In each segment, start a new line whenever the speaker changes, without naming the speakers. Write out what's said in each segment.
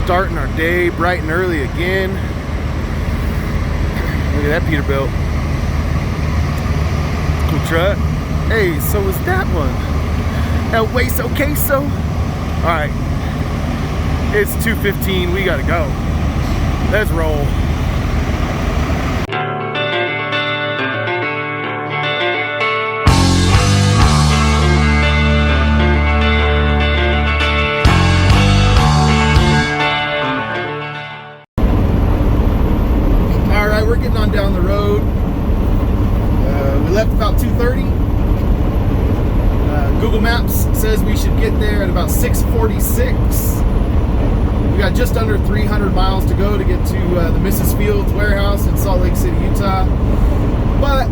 starting our day bright and early again. Look at that Peterbilt. Cool truck. Hey, so is that one El Hueso Queso? Alright. It's 2:15. We gotta go. Let's roll. We're getting on down the road. We left about 2:30. Google Maps says we should get there at about 6:46. We got just under 300 miles to go to get to the Mrs. Fields warehouse in Salt Lake City, Utah. But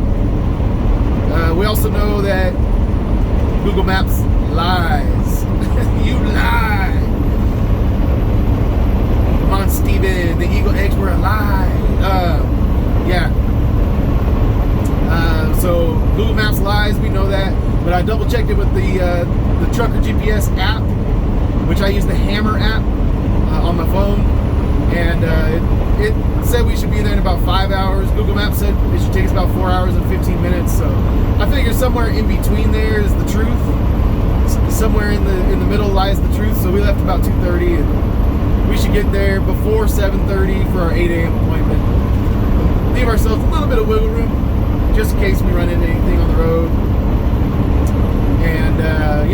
we also know that Google Maps lies. You lie. Come on, Steven. The Eagle eggs were a lie. Yeah. So Google Maps lies, we know that. But I double checked it with the Trucker GPS app, which I use the Hammer app on my phone, and it said we should be there in about 5 hours. Google Maps said it should take us about 4 hours and 15 minutes. So I figure somewhere in between there is the truth. Somewhere in the middle lies the truth. So we left about 2:30, and we should get there before 7:30 for our 8 a.m. appointment. Leave ourselves a little bit of wiggle room just in case we run into anything on the road. And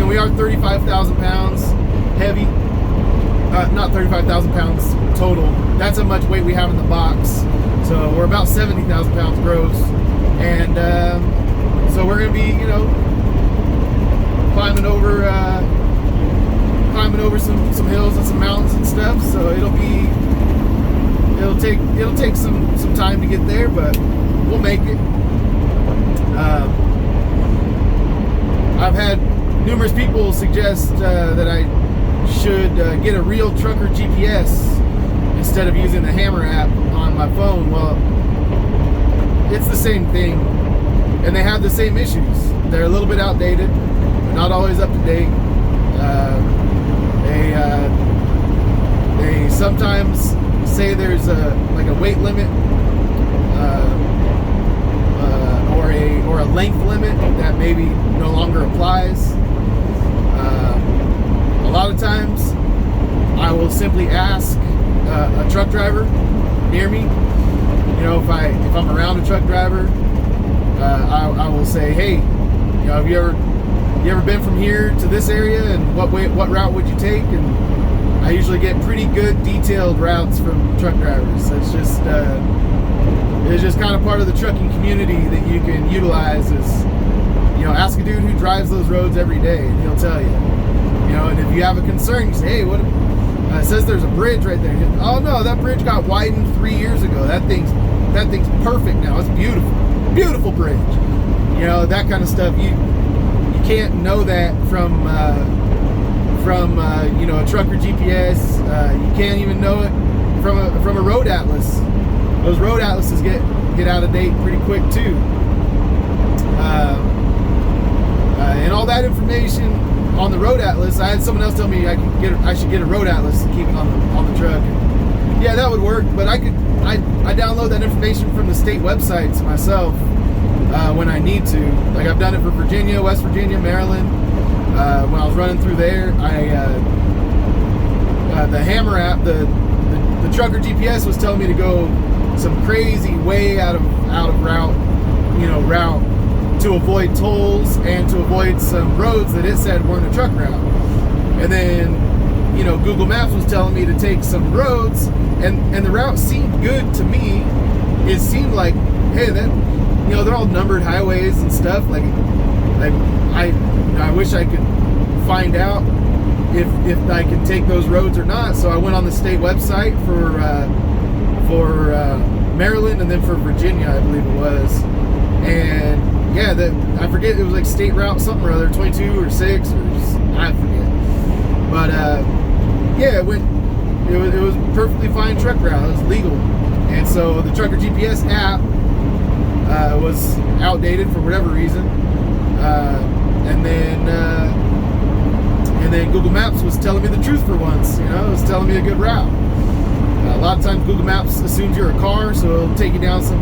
we are 35,000 pounds heavy. Not 35,000 pounds total. That's how much weight we have in the box. So we're about 70,000 pounds gross. And so we're going to be, climbing over some hills and some mountains and stuff. So it'll take some time to get there, but we'll make it. I've had numerous people suggest that I should get a real trucker GPS instead of using the Hammer app on my phone. Well, it's the same thing, and they have the same issues. They're a little bit outdated, not always up to date. They sometimes say there's a weight limit or a length limit that maybe no longer applies. A lot of times I will simply ask a truck driver near me. If I'm around a truck driver, I will say, hey, have you ever been from here to this area, and what route would you take? And I usually get pretty good detailed routes from truck drivers. It's just kind of part of the trucking community that you can utilize. Is ask a dude who drives those roads every day, and he'll tell you. And if you have a concern, you say, hey, what? It says there's a bridge right there. Oh no, that bridge got widened 3 years ago. That thing's perfect now. It's beautiful bridge. That kind of stuff. You can't know that from a trucker GPS. You can't even know it from a road atlas. Those road atlases get out of date pretty quick too. And all that information on the road atlas, I had someone else tell me I should get a road atlas and keep it on the truck. And yeah, that would work, but I download that information from the state websites myself when I need to. Like I've done it for Virginia, West Virginia, Maryland. When I was running through there, the Hammer app, the trucker GPS was telling me to go some crazy way out of route to avoid tolls and to avoid some roads that it said weren't a truck route. And then Google Maps was telling me to take some roads, and the route seemed good to me. It seemed like, hey, that they're all numbered highways and stuff. Like I wish I could find out if I can take those roads or not. So I went on the state website for Maryland, and then for Virginia, I believe it was. And yeah, I forget, it was like state route something or other, 22 or 6 or I forget. But yeah, it was perfectly fine truck route. It was legal. And so the Trucker GPS app was outdated for whatever reason. And then And then Google Maps was telling me the truth for once. It was telling me a good route. A lot of times Google Maps assumes you're a car, so it'll take you down some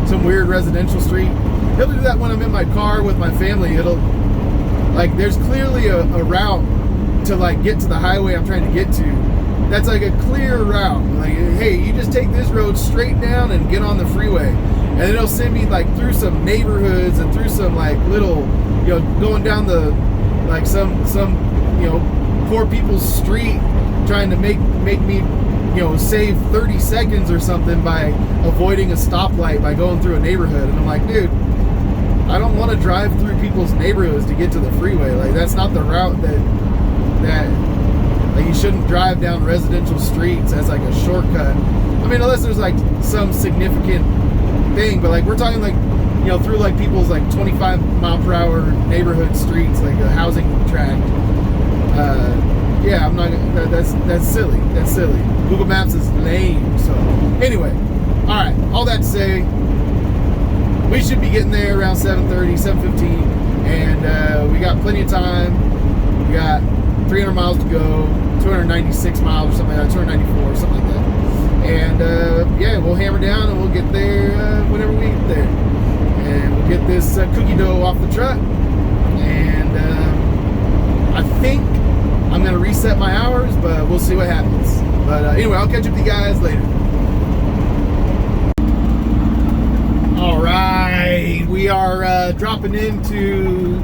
some weird residential street. It'll do that when I'm in my car with my family. It'll, there's clearly a route to get to the highway I'm trying to get to. That's a clear route. Hey, you just take this road straight down and get on the freeway. And then it'll send me through some neighborhoods and through some little, going down the, some poor people's street, trying to make me save 30 seconds or something by avoiding a stoplight by going through a neighborhood. And I'm like, dude, I don't want to drive through people's neighborhoods to get to the freeway. That's not the route that you shouldn't drive down residential streets as a shortcut. I mean, unless there's some significant thing, but we're talking through people's 25 mile per hour neighborhood streets, a housing tract. Yeah, I'm not. That's silly. That's silly. Google Maps is lame. So anyway, all right. All that to say, we should be getting there around 7:30, 7:15, and we got plenty of time. We got 300 miles to go, 296 miles or something like that, 294 or something like that. And yeah, we'll hammer down and we'll get there whenever we get there, and we'll get this cookie dough off the truck. And I think I'm gonna reset my hours, but we'll see what happens. But anyway, I'll catch up with you guys later. All right, we are dropping into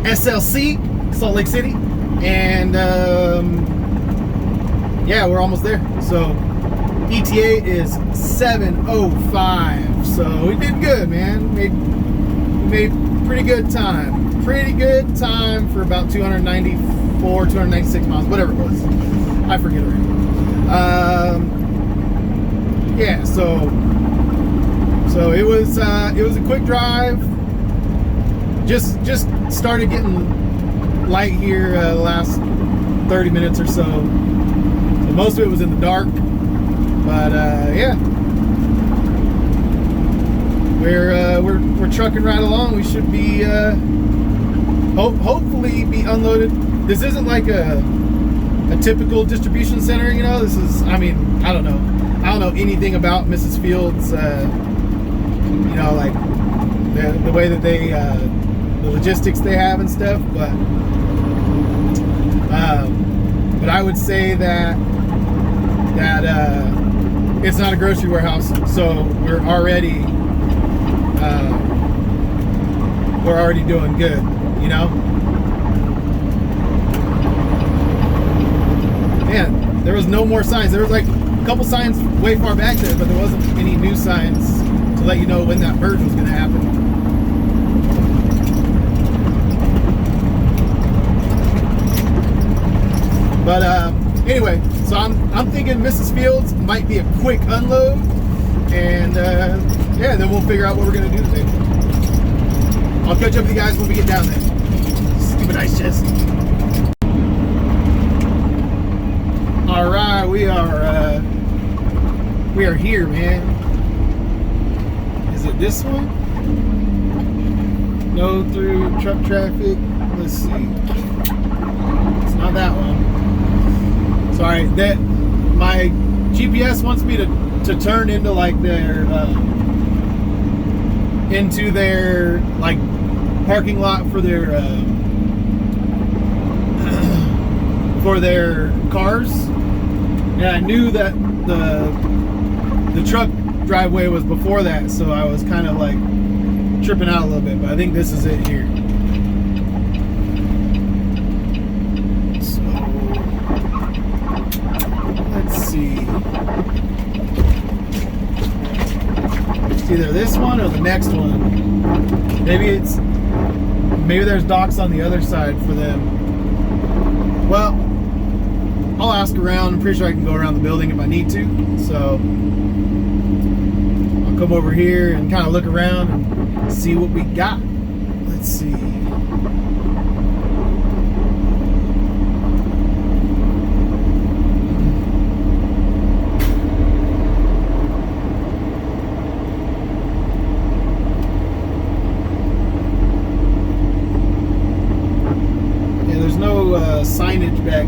SLC, Salt Lake City, and yeah, we're almost there. So ETA is 7:05. So we did good, man. We made pretty good time. Pretty good time for about 294, 296 miles, whatever it was. I forget already. Yeah, so it was a quick drive. Just started getting light here the last 30 minutes or so. So most of it was in the dark, but yeah, we're trucking right along. We should be hopefully be unloaded. This isn't like a typical distribution center, This is, I mean, I don't know anything about Mrs. Fields, the way that they the logistics they have and stuff, but I would say that it's not a grocery warehouse, so we're already doing good, Man, there was no more signs. There was a couple signs way far back there, but there wasn't any new signs to let you know when that merge was going to happen. But anyway, so I'm thinking Mrs. Fields might be a quick unload, and yeah, then we'll figure out what we're gonna do today. I'll catch up with you guys when we get down there. Stupid ice chest. All right, we are here, man. Is it this one? No through truck traffic. Let's see. It's not that one. Sorry, that my GPS wants me to turn into their parking lot for their cars, and I knew that the truck driveway was before that, so I was kind of tripping out a little bit, but I think this is it here. So let's see. It's either this one or the next one. Maybe there's docks on the other side for them. Well, I'll ask around. I'm pretty sure I can go around the building if I need to. So I'll come over here and kind of look around and see what we got. Let's see.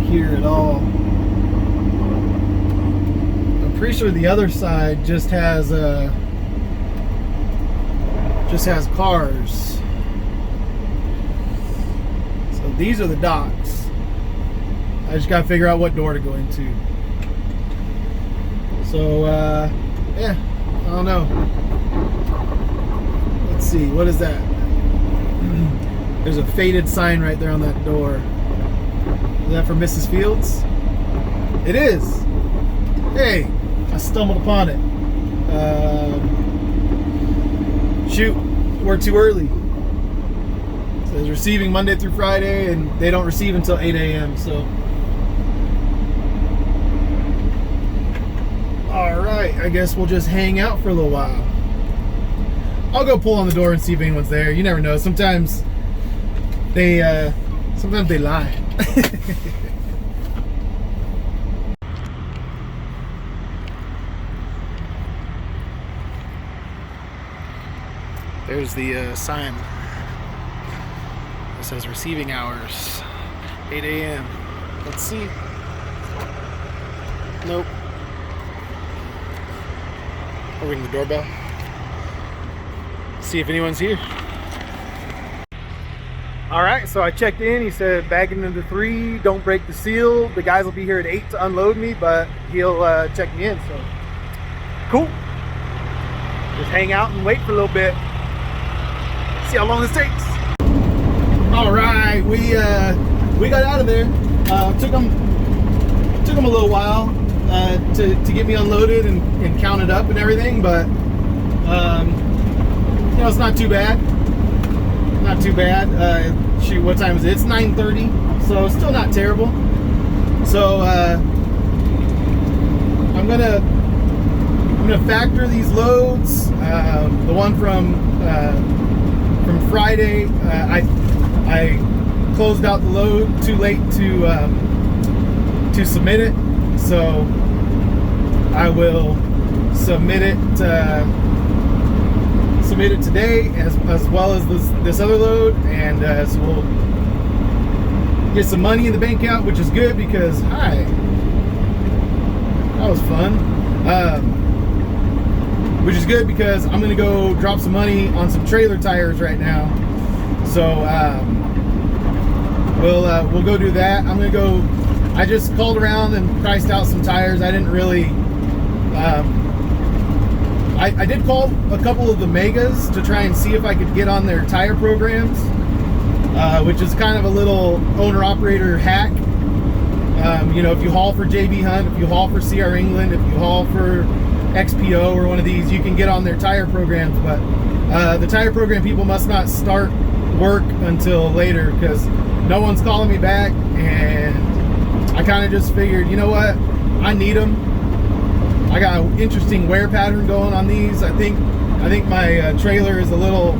here at all. I'm pretty sure the other side just has cars. So these are the docks. I just gotta figure out what door to go into. So yeah, I don't know. Let's see, what is that? There's a faded sign right there on that door. Is that for Mrs. Fields? It is. Hey, I stumbled upon it. Shoot, we're too early. It says receiving Monday through Friday, and they don't receive until 8 a.m. So, all right, I guess we'll just hang out for a little while. I'll go pull on the door and see if anyone's there. You never know. Sometimes they lie. There's the sign that says receiving hours, 8 a.m. Let's see. Nope. I'll ring the doorbell. See if anyone's here. All right, so I checked in. He said bagging into 3, don't break the seal. The guys will be here at 8 to unload me, but he'll check me in. So cool. Just hang out and wait for a little bit. See how long this takes. All right, we got out of there. Took them a little while to get me unloaded and counted up and everything, but you know, it's not too bad. Not too bad. Shoot, what time is it? It's 9:30, so it's still not terrible. So I'm gonna factor these loads. The one from Friday, I closed out the load too late to submit it, so I will submit it today as well as this other load, and so we'll get some money in the bank account, which is good because that was fun. Which is good because I'm gonna go drop some money on some trailer tires right now. So we'll go do that. I'm gonna go. I just called around and priced out some tires. I didn't really. I did call a couple of the Megas to try and see if I could get on their tire programs, which is kind of a little owner-operator hack. You know, if you haul for JB Hunt, if you haul for CR England, if you haul for XPO or one of these, you can get on their tire programs, but the tire program people must not start work until later because no one's calling me back, and I kind of just figured, you know what, I need them. I got an interesting wear pattern going on these. I think my trailer is a little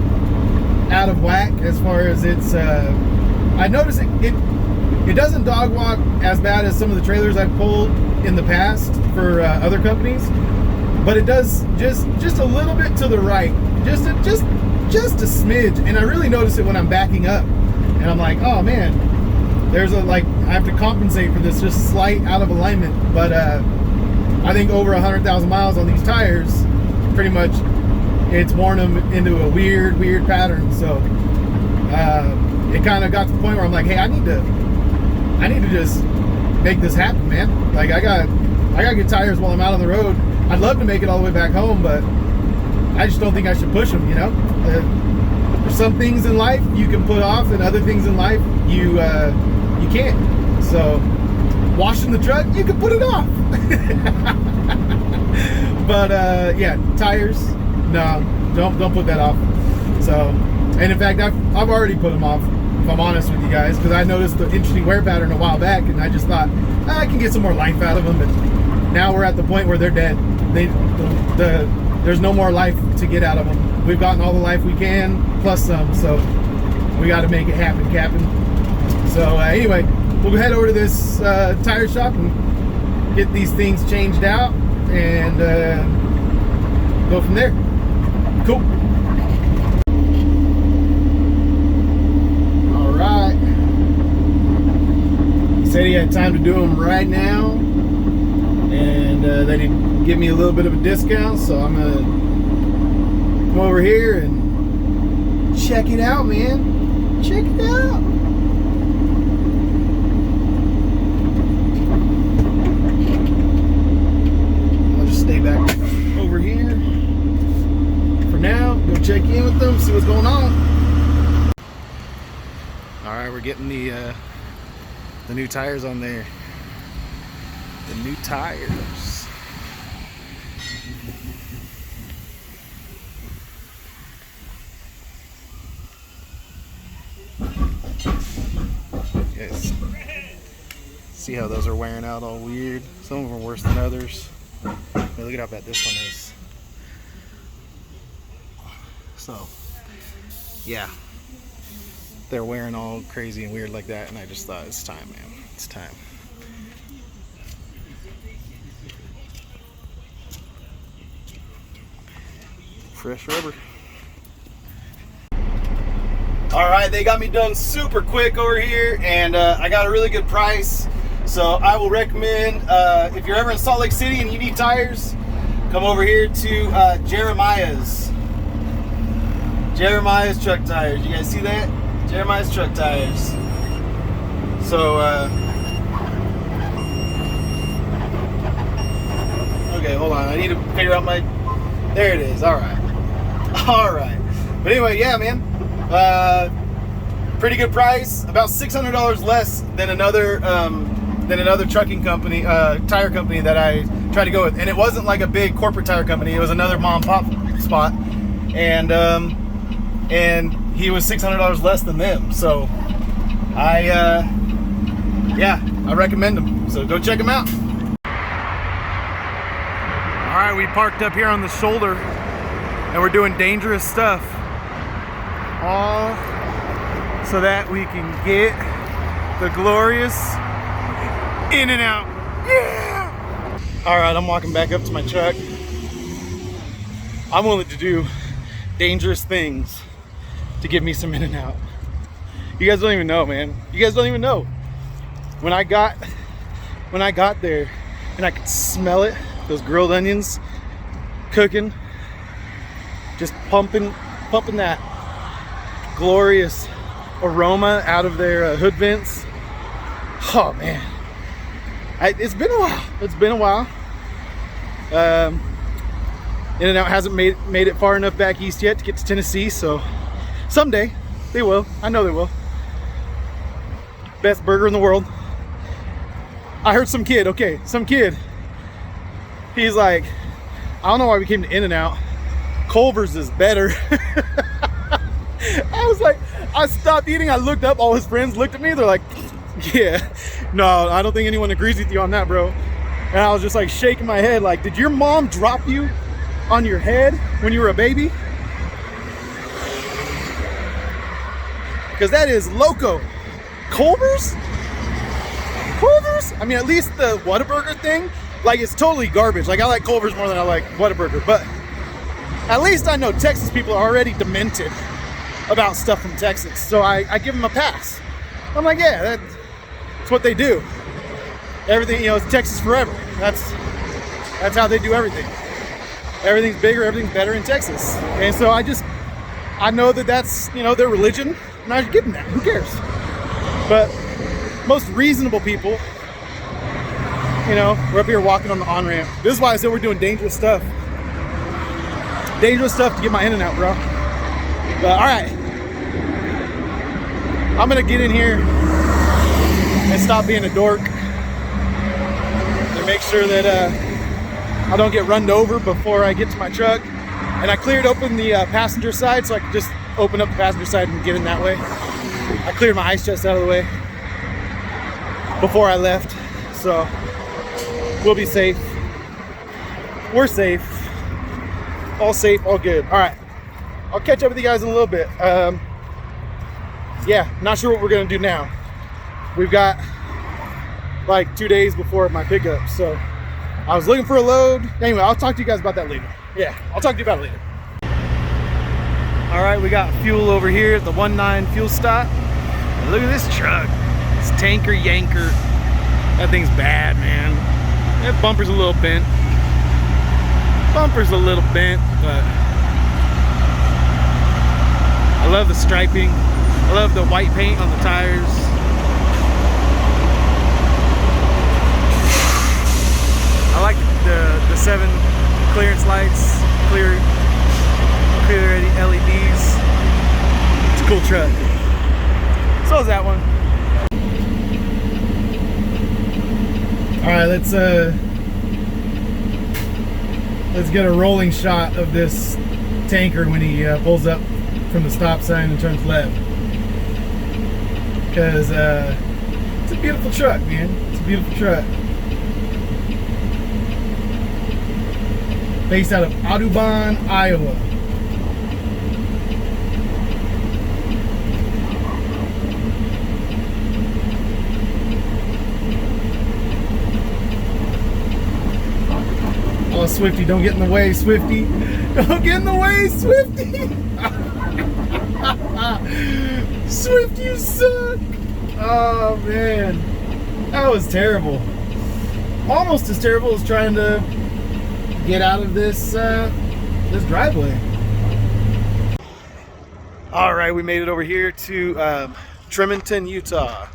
out of whack as far as its I noticed it doesn't dog walk as bad as some of the trailers I've pulled in the past for other companies, but it does just a little bit to the right, just a smidge, and I really notice it when I'm backing up, and I'm like, oh man, there's I have to compensate for this just slight out of alignment. But I think over 100,000 miles on these tires, pretty much it's worn them into a weird pattern. So it kind of got to the point where I'm like, hey, I need to just make this happen, man. Like I got good tires while I'm out on the road. I'd love to make it all the way back home, but I just don't think I should push them, you know? There's some things in life you can put off, and other things in life you can't. So washing the truck, you can put it off. But yeah, tires, no, don't put that off. So, and in fact, I've already put them off, if I'm honest with you guys, because I noticed the interesting wear pattern a while back, and I just thought I can get some more life out of them. And now we're at the point where they're dead. There's no more life to get out of them. We've gotten all the life we can, plus some, so we got to make it happen, Captain. So anyway, we'll head over to this tire shop and get these things changed out, and go from there. Cool. All right. said he had time to do them right now, and that he'd give me a little bit of a discount, so I'm gonna come over here and check it out, man. Check it out. I'll just stay back over here for now, go check in with them, see what's going on. All right, we're getting the new tires on there. The new tires. Yes. See how those are wearing out all weird. Some of them are worse than others. But look at how bad this one is. So, yeah. They're wearing all crazy and weird like that, and I just thought it's time, man. It's time. Fresh rubber. All right, they got me done super quick over here, and I got a really good price. So I will recommend, if you're ever in Salt Lake City and you need tires, come over here to Jeremiah's Truck Tires. You guys see that? Jeremiah's Truck Tires. So, okay, hold on. I need to figure out my, there it is. All right. All right. But anyway, yeah, man. Pretty good price. About $600 less than another trucking company, tire company that I tried to go with. And it wasn't like a big corporate tire company. It was another mom and pop spot. And he was $600 less than them. So I recommend them. So go check them out. All right, we parked up here on the shoulder and we're doing dangerous stuff. All so that we can get the glorious In-N-Out. Yeah! All right, I'm walking back up to my truck. I'm willing to do dangerous things to give me some In-N-Out. You guys don't even know, man. You guys don't even know. When I got there and I could smell it, those grilled onions cooking, just pumping that glorious aroma out of their hood vents. Oh man, it's been a while. It's been a while. In-N-Out hasn't made it far enough back east yet to get to Tennessee, so someday they will. I know they will. Best burger in the world. I heard some kid, he's like, I don't know why we came to In-N-Out. Culver's is better. I was like, I stopped eating, I looked up, all his friends looked at me, they're like, yeah, no, I don't think anyone agrees with you on that, bro. And I was just like shaking my head like, did your mom drop you on your head when you were a baby? Because that is loco. Culver's? I mean, at least the Whataburger thing, like, it's totally garbage. Like, I like Culver's more than I like Whataburger, but at least I know Texas people are already demented about stuff from Texas, so I give them a pass. I'm like, yeah, that's what they do. Everything, it's Texas forever. That's how they do everything. Everything's bigger, everything's better in Texas. And so I know that's, their religion, and I give them that. Who cares? But most reasonable people, we're up here walking on the on-ramp. This is why I said we're doing dangerous stuff. Dangerous stuff to get my In-N-Out, bro. But all right, I'm gonna get in here and stop being a dork and make sure that I don't get run over before I get to my truck. And I cleared open the passenger side so I could just open up the passenger side and get in that way. I cleared my ice chest out of the way before I left, so we'll be safe. We're safe. All safe, all good. All right, I'll catch up with you guys in a little bit. Yeah, not sure what we're gonna do now. We've got like 2 days before my pickup, so I was looking for a load. Anyway, I'll talk to you guys about that later. Yeah, I'll talk to you about it later. All right, we got fuel over here at the 19 fuel stop. And look at this truck. It's Tanker Yanker That thing's bad, man. That bumper's a little bent. Bumper's a little bent, but I love the striping. I love the white paint on the tires. I like the 7 clearance lights, clear LEDs. It's a cool truck. So is that one. All right, let's get a rolling shot of this tanker when he pulls up from the stop sign and turns left. Because it's a beautiful truck, man. It's a beautiful truck. Based out of Audubon, Iowa. Oh, Swifty, don't get in the way, Swifty. Don't get in the way, Swifty. Swift, you suck. Oh, man. That was terrible. Almost as terrible as trying to get out of this driveway. All right, we made it over here to Tremonton, Utah.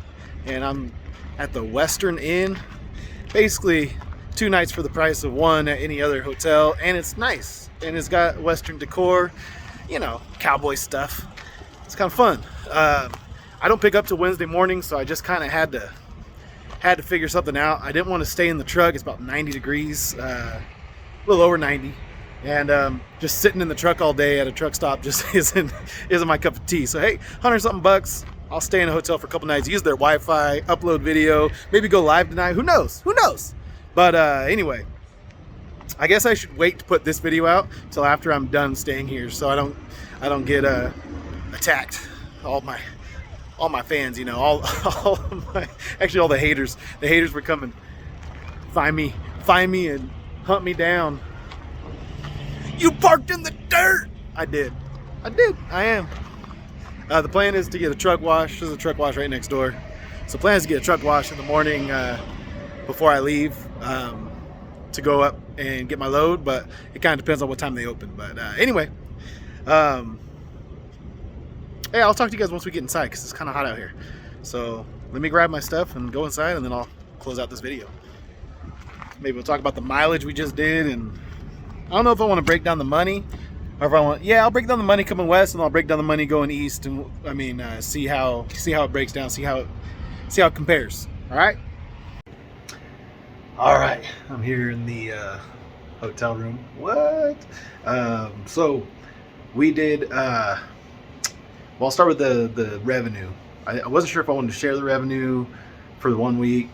And I'm at the Western Inn. Basically, 2 nights for the price of 1 at any other hotel, and it's nice, and it's got Western decor, you know, cowboy stuff. It's kind of fun. I don't pick up till Wednesday morning, so I just kind of had to figure something out. I didn't want to stay in the truck. It's about 90 degrees, a little over 90, and just sitting in the truck all day at a truck stop just isn't my cup of tea. So hey, $100-something bucks. I'll stay in a hotel for a couple nights, use their Wi-Fi, upload video, maybe go live tonight. Who knows? Who knows? But anyway, I guess I should wait to put this video out till after I'm done staying here, so I don't get attacked. All my fans, you know, all the haters. The haters were coming, find me and hunt me down. You parked in the dirt. I did. I am. The plan is to get a truck wash. There's a truck wash right next door. So the plan is to get a truck wash in the morning before I leave to go up and get my load, but it kind of depends on what time they open. But anyway, hey, I'll talk to you guys once we get inside because it's kind of hot out here. So let me grab my stuff and go inside, and then I'll close out this video. Maybe we'll talk about the mileage we just did, and I don't know if I want to break down the money or if I want. Yeah, I'll break down the money coming west, and I'll break down the money going east, and I mean see how it breaks down, see how it compares. All right, I'm here in the hotel room. What? So we did. Well, I'll start with the revenue. I wasn't sure if I wanted to share the revenue for the 1 week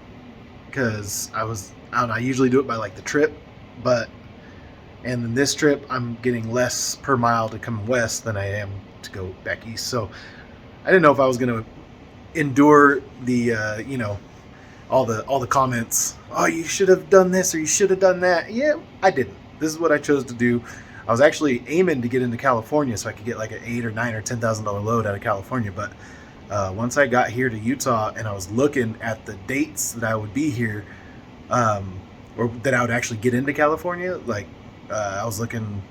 because I don't know, I usually do it by like the trip, and then this trip I'm getting less per mile to come west than I am to go back east. So I didn't know if I was going to endure the you know, all the comments. Oh, you should have done this or you should have done that. Yeah, I didn't. This is what I chose to do. I was actually aiming to get into California so I could get like an $8,000 or $9,000 or $10,000 load out of California. But once I got here to Utah and I was looking at the dates that I would be here, or that I would actually get into California, like I was looking,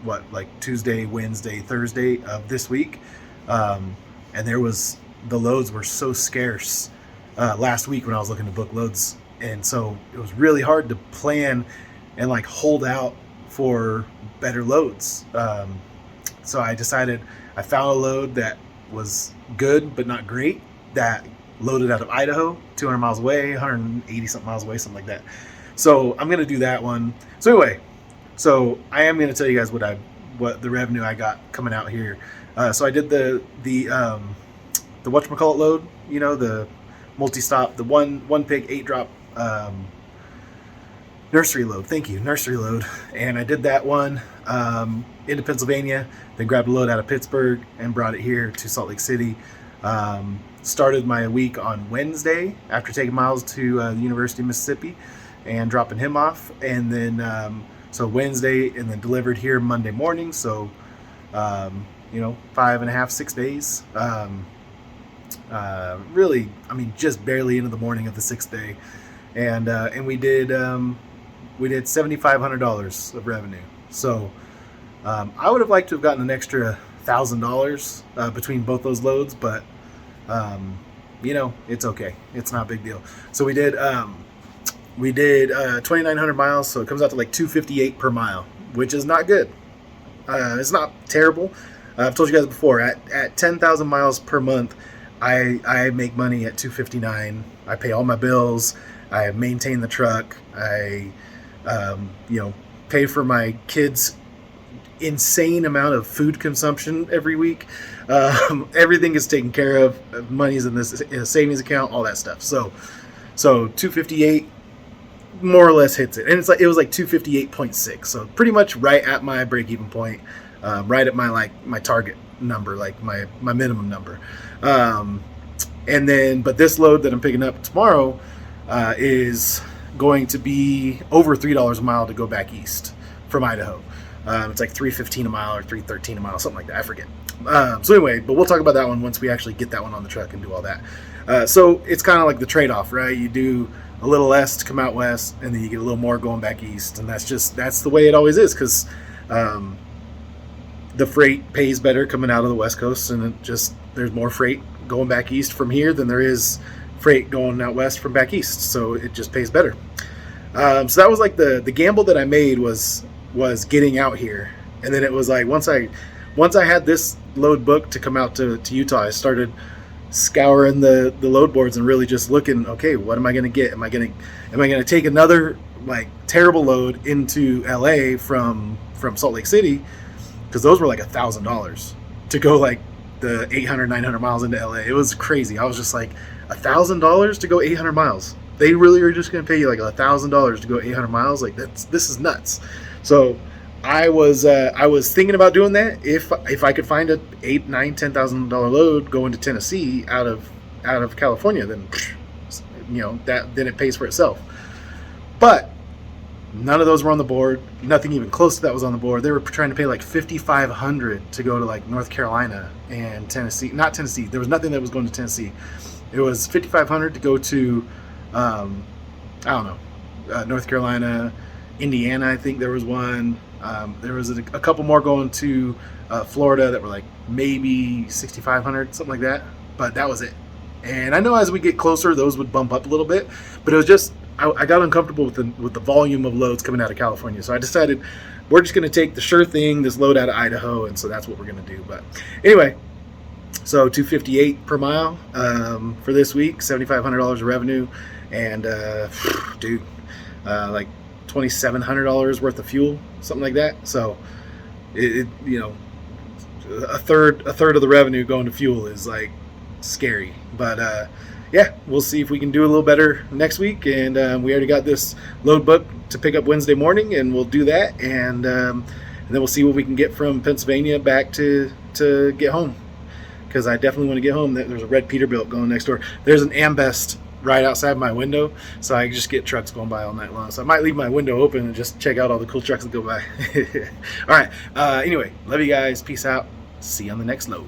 like Tuesday, Wednesday, Thursday of this week, and the loads were so scarce last week when I was looking to book loads, and so it was really hard to plan and like hold out for better loads. So I decided, I found a load that was good but not great, that loaded out of Idaho, 200 miles away, 180 something miles away, something like that. So I'm gonna do that one. So anyway, so I am gonna tell you guys what the revenue I got coming out here. So I did the whatchamacallit load, you know, the multi-stop, the one pig 8-drop nursery load. Thank you, nursery load. And I did that one into Pennsylvania, then grabbed a load out of Pittsburgh and brought it here to Salt Lake City. Started my week on Wednesday after taking Miles to the University of Mississippi and dropping him off, and then so Wednesday, and then delivered here Monday morning. So you know, 5.5, 6 days. Really, I mean, just barely into the morning of the 6th day. and we did $7,500 of revenue. So I would have liked to have gotten an extra $1,000 between both those loads, but it's okay. It's not a big deal. So we did 2,900 miles, so it comes out to like $258 per mile, which is not good. It's not terrible. I've told you guys before, at 10,000 miles per month, I make money at $259. I pay all my bills. I maintain the truck. I pay for my kids' insane amount of food consumption every week. Everything is taken care of. Money's in a savings account, all that stuff. So 258 more or less hits it, and it was like 258.6. So pretty much right at my break-even point, right at my target number, like my minimum number. But this load that I'm picking up tomorrow is going to be over $3 a mile to go back east from Idaho. It's like $3.15 a mile or $3.13 a mile, something like that. I forget. So anyway, but we'll talk about that one once we actually get that one on the truck and do all that. So it's kind of like the trade-off, right? You do a little less to come out west, and then you get a little more going back east, and that's the way it always is, because the freight pays better coming out of the West Coast, and there's more freight going back east from here than there is freight going out west from back east, so it just pays better. So that was like the gamble that I made was getting out here, and then it was like once I had this load booked to come out to Utah, I started scouring the load boards and really just looking, okay, what am I going to get? Am I going to take another like terrible load into LA from Salt Lake City, because those were like $1,000 to go like the 800-900 miles into LA. It was crazy. I was just like, $1,000 to go 800 miles. They really are just going to pay you like $1,000 to go 800 miles. Like this is nuts. So I was thinking about doing that if I could find a $8,000, $9,000, $10,000 load going to Tennessee out of California, then then it pays for itself. But none of those were on the board. Nothing even close to that was on the board. They were trying to pay like $5,500 to go to like North Carolina and Tennessee. Not Tennessee. There was nothing that was going to Tennessee. It was $5,500 to go to North Carolina, Indiana. I think there was one. There was a couple more going to Florida that were like maybe $6,500, something like that. But that was it. And I know as we get closer, those would bump up a little bit. But it was just I got uncomfortable with the volume of loads coming out of California. So I decided we're just going to take the sure thing, this load out of Idaho, and so that's what we're going to do. But anyway, so $258 per mile for this week, $7,500 of revenue, and like $2,700 worth of fuel, something like that. So it a third of the revenue going to fuel is like scary. But yeah, we'll see if we can do a little better next week. And we already got this load booked to pick up Wednesday morning, and we'll do that. And then we'll see what we can get from Pennsylvania back to get home, because I definitely want to get home. There's a red Peterbilt going next door. There's an Ambest right outside my window, so I just get trucks going by all night long. So I might leave my window open and just check out all the cool trucks that go by. All right. Anyway, love you guys. Peace out. See you on the next load.